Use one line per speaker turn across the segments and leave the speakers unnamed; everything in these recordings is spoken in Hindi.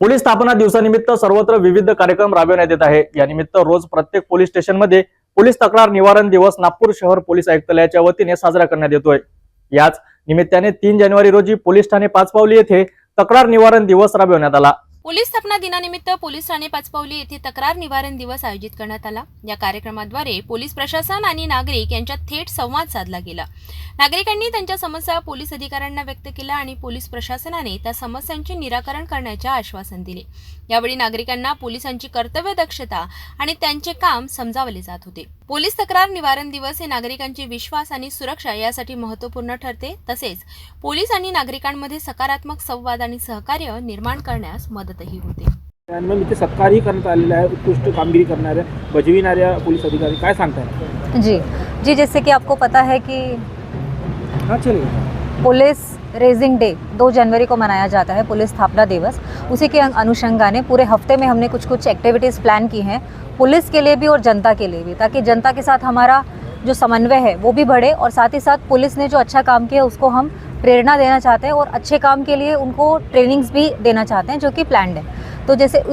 पोलीस स्थापना दिवसानिमित्त सर्वत्र विविध कार्यक्रम राबविण्यात येत आहे। या निमित्त रोज प्रत्येक पोलीस स्टेशनमध्ये पोलीस तक्रार निवारण दिवस नागपूर शहर पोलीस आयुक्तालयाच्या वतीने साजरा करण्यात येतोय। याच निमित्ताने 3 जानेवारी रोजी पोलीस ठाणे पाचपावली येथे तक्रार निवारण दिवस राबविण्यात आला।
पोलीस स्थापना दिनानिमित्त पोलीस ठाणे पाचपावली येथे तक्रार निवारण दिवस आयोजित करण्यात आला। या कार्यक्रमाद्वारे पोलीस प्रशासन आणि नागरिक यांच्यात थेट संवाद साधला गेला। नागरिकांनी त्यांच्या समस्या पोलीस अधिकाऱ्यांना व्यक्त केल्या आणि पोलीस प्रशासनाने त्या समस्यांचे निराकरण करण्याचे आश्वासन दिले। यावेळी नागरिकांना पोलिसांची कर्तव्य दक्षता आणि त्यांचे काम समजावले जात होते। पोलीस तक्रार निवारण दिवस हे नागरिकांचे विश्वास आणि सुरक्षा यासाठी महत्त्वपूर्ण ठरते, तसेच पोलीस आणि नागरिकांमध्ये सकारात्मक संवाद आणि सहकार्य निर्माण करण्यास मदतही होते।
इथे सत्कारही करण्यात आलेला आहे। उत्कृष्ट कामगिरी करणाऱ्या बजावणाऱ्या पोलीस अधिकारी काय सांगताय?
जी जैसे कि आपको पता है कि पुलिस रेजिंग डे 2 जनवरी को मनाया जाता है, पुलिस स्थापना दिवस। उसी के अनुषंगाने पूरे हफ्ते में हमने कुछ एक्टिविटीज़ प्लान की हैं, पुलिस के लिए भी और जनता के लिए भी, ताकि जनता के साथ हमारा जो समन्वय है वो भी बढ़े और साथ ही साथ पुलिस ने जो अच्छा काम किया उसको हम प्रेरणा देना चाहते हैं और अच्छे काम के लिए उनको ट्रेनिंग्स भी देना चाहते हैं, जो कि प्लान्ड है। तो जैसे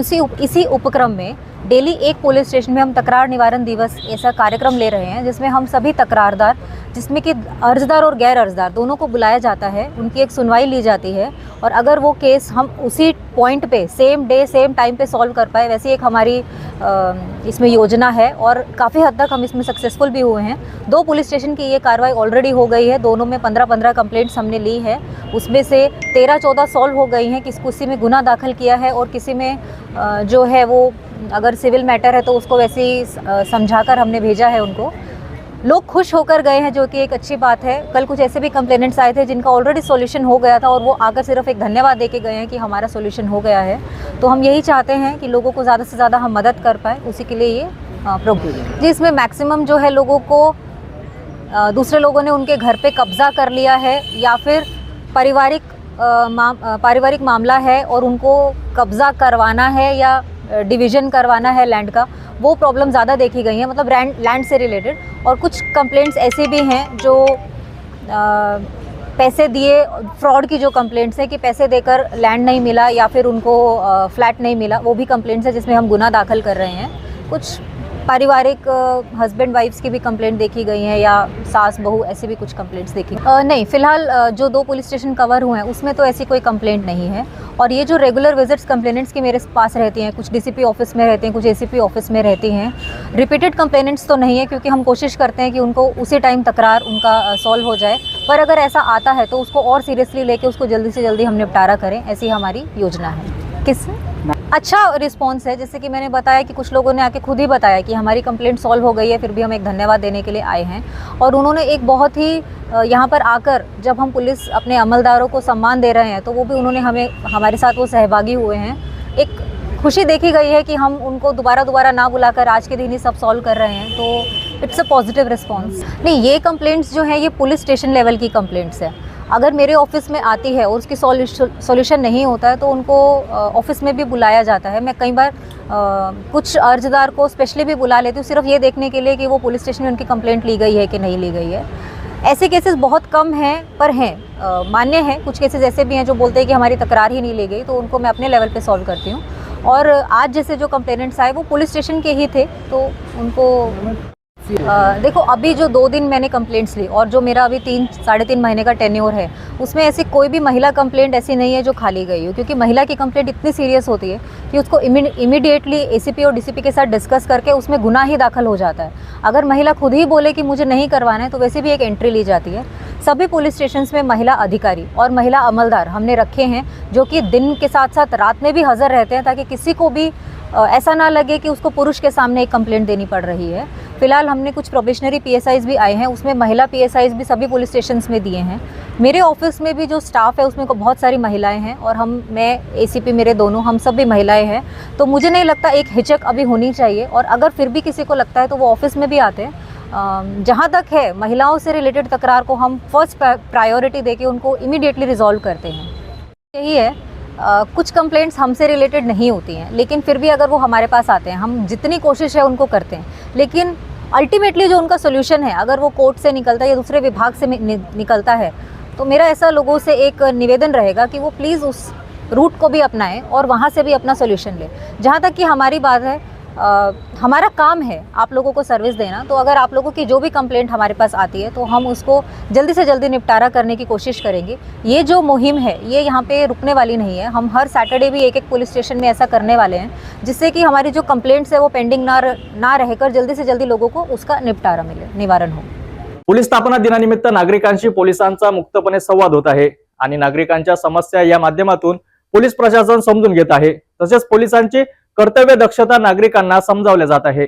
इसी उपक्रम में डेली एक पुलिस स्टेशन में हम तकरार निवारण दिवस ऐसा कार्यक्रम ले रहे हैं, जिसमें हम सभी तकरारदार, जिसमें कि अर्जदार और गैर अर्जदार दोनों को बुलाया जाता है, उनकी एक सुनवाई ली जाती है और अगर वो केस हम उसी पॉइंट पे सेम डे सेम टाइम पे सॉल्व कर पाए, वैसी एक हमारी इसमें योजना है और काफ़ी हद तक हम इसमें सक्सेसफुल भी हुए हैं। 2 पुलिस स्टेशन की ये कार्रवाई ऑलरेडी हो गई है, दोनों में 15-15 कंप्लेंट्स हमने ली है, उसमें से 13-14 सॉल्व हो गई हैं। किसी में गुना दाखिल किया है और किसी में जो है वो अगर सिविल मैटर है तो उसको वैसे ही समझाकर हमने भेजा है उनको। लोग खुश होकर गए हैं, जो कि एक अच्छी बात है। कल कुछ ऐसे भी कंप्लेनेंट्स आए थे जिनका ऑलरेडी सॉल्यूशन हो गया था और वो आकर सिर्फ एक धन्यवाद दे के गए हैं कि हमारा सॉल्यूशन हो गया है। तो हम यही चाहते हैं कि लोगों को ज़्यादा से ज़्यादा हम मदद कर पाए, उसी के लिए ये प्रोग्राम जी। इसमें मैक्सिमम जो है लोगों को दूसरे लोगों ने उनके घर पे कब्ज़ा कर लिया है या फिर पारिवारिक मामला है और उनको कब्ज़ा करवाना है या डिवीज़न करवाना है लैंड का, वो प्रॉब्लम ज़्यादा देखी गई है, मतलब लैंड से रिलेटेड। और कुछ कंप्लेंट्स ऐसी भी हैं जो पैसे दिए, फ्रॉड की जो कंप्लेंट्स हैं कि पैसे देकर लैंड नहीं मिला या फिर उनको फ्लैट नहीं मिला, वो भी कंप्लेंट्स है जिसमें हम गुना दाखिल कर रहे हैं। कुछ पारिवारिक हस्बैंड वाइफ्स की भी कंप्लेंट देखी गई हैं या सास बहू, ऐसी भी कुछ कंप्लेंट्स देखी नहीं। फ़िलहाल जो 2 पुलिस स्टेशन कवर हुए हैं उसमें तो ऐसी कोई कंप्लेंट नहीं है। और ये जो रेगुलर विजिट्स कंप्लेनेंट्स की मेरे पास रहती हैं, कुछ डीसीपी ऑफिस में रहते हैं, कुछ एसीपी ऑफिस में रहती हैं, रिपीटेड कंप्लेनेंट्स तो नहीं है, क्योंकि हम कोशिश करते हैं कि उनको उसी टाइम तकरार उनका सॉल्व हो जाए। पर अगर ऐसा आता है तो उसको और सीरियसली लेके उसको जल्दी से जल्दी हम निपटारा करें, ऐसी हमारी योजना है। किससे अच्छा रिस्पांस है, जैसे कि मैंने बताया कि कुछ लोगों ने आके खुद ही बताया कि हमारी कंप्लेंट सॉल्व हो गई है, फिर भी हम एक धन्यवाद देने के लिए आए हैं। और उन्होंने एक बहुत ही यहाँ पर आकर जब हम पुलिस अपने अमलदारों को सम्मान दे रहे हैं तो वो भी उन्होंने हमारे साथ वो सहभागी हुए हैं। एक खुशी देखी गई है कि हम उनको दोबारा ना बुलाकर आज के दिन ही सब सॉल्व कर रहे हैं, तो इट्स अ पॉजिटिव रिस्पॉन्स। नहीं, ये कंप्लेंट्स जो हैं ये पुलिस स्टेशन लेवल की कंप्लेंट्स है। अगर मेरे ऑफिस में आती है और उसकी सॉल्यूशन नहीं होता है तो उनको ऑफिस में भी बुलाया जाता है। मैं कई बार कुछ अर्जदार को स्पेशली भी बुला लेती हूँ, सिर्फ ये देखने के लिए कि वो पुलिस स्टेशन में उनकी कंप्लेंट ली गई है कि नहीं ली गई है। ऐसे केसेस बहुत कम हैं, पर हैं, मान्य हैं। कुछ केसेस ऐसे भी हैं जो बोलते हैं कि हमारी तकरार ही नहीं ली गई, तो उनको मैं अपने लेवल पे सॉल्व करती हूँ। और आज जैसे जो कंप्लेनेंट्स आए वो पुलिस स्टेशन के ही थे, तो उनको देखो, अभी जो 2 दिन मैंने कंप्लेंट्स ली और जो मेरा अभी 3-3.5 महीने का टेन्योर है, उसमें ऐसी कोई भी महिला कंप्लेंट ऐसी नहीं है जो खाली गई हो, क्योंकि महिला की कंप्लेंट इतनी सीरियस होती है कि उसको इमीडिएटली एसीपी और डीसीपी के साथ डिस्कस करके उसमें गुना ही दाखिल हो जाता है। अगर महिला खुद ही बोले कि मुझे नहीं करवाना है तो वैसे भी एक एंट्री ली जाती है। सभी पुलिस स्टेशंस में महिला अधिकारी और महिला अमलदार हमने रखे हैं, जो कि दिन के साथ साथ रात में भी हाजिर रहते हैं, ताकि किसी को भी ऐसा ना लगे कि उसको पुरुष के सामने एक कंप्लेंट देनी पड़ रही है। फिलहाल हमने कुछ प्रोबेशनरी पीएसआईज भी आए हैं, उसमें महिला पीएसआईज भी सभी पुलिस स्टेशंस में दिए हैं। मेरे ऑफिस में भी जो स्टाफ है उसमें बहुत सारी महिलाएं हैं और मैं एसीपी मेरे दोनों, हम सब भी महिलाएं हैं। तो मुझे नहीं लगता एक हिचक अभी होनी चाहिए, और अगर फिर भी किसी को लगता है तो वो ऑफिस में भी आते हैं। जहाँ तक है महिलाओं से रिलेटेड तकरार को हम फर्स्ट प्रायोरिटी देके उनको इमीडिएटली रिजॉल्व करते हैं। यही है, कुछ कंप्लेंट्स हमसे रिलेटेड नहीं होती हैं, लेकिन फिर भी अगर वो हमारे पास आते हैं, हम जितनी कोशिश है उनको करते हैं, लेकिन अल्टीमेटली जो उनका सोल्यूशन है, अगर वो कोर्ट से निकलता है या दूसरे विभाग से निकलता है, तो मेरा ऐसा लोगों से एक निवेदन रहेगा कि वो प्लीज़ रूट को भी अपनाएं और वहाँ से भी अपना सोल्यूशन लें। जहाँ तक कि हमारी बात है, हमारा काम है आप लोगों को सर्विस देना, तो अगर आप लोगों की जो भी कंप्लेंट हमारे पास आती है तो हम उसको जल्दी से जल्दी निपटारा करने की कोशिश करेंगे। ये जो मुहिम है ये यहाँ पे रुकने वाली नहीं है। हम हर सैटरडे भी एक पुलिस स्टेशन में ऐसा करने वाले हैं, जिससे कि हमारी जो कंप्लेंट्स है वो पेंडिंग ना रहकर जल्दी से जल्दी लोगों को उसका निपटारा मिले, निवारण हो।
पोलीस स्थापना दिनानिमित्त नागरिकांशी पोलिसांचा मुक्तपणे संवाद होत आहे आणि नागरिकांच्या समस्या या माध्यमातून पोलीस प्रशासन समजून घेत आहे। तसेच पोलिसांची कर्तव्य दक्षता नागरिकांना समजावल्या जात आहे।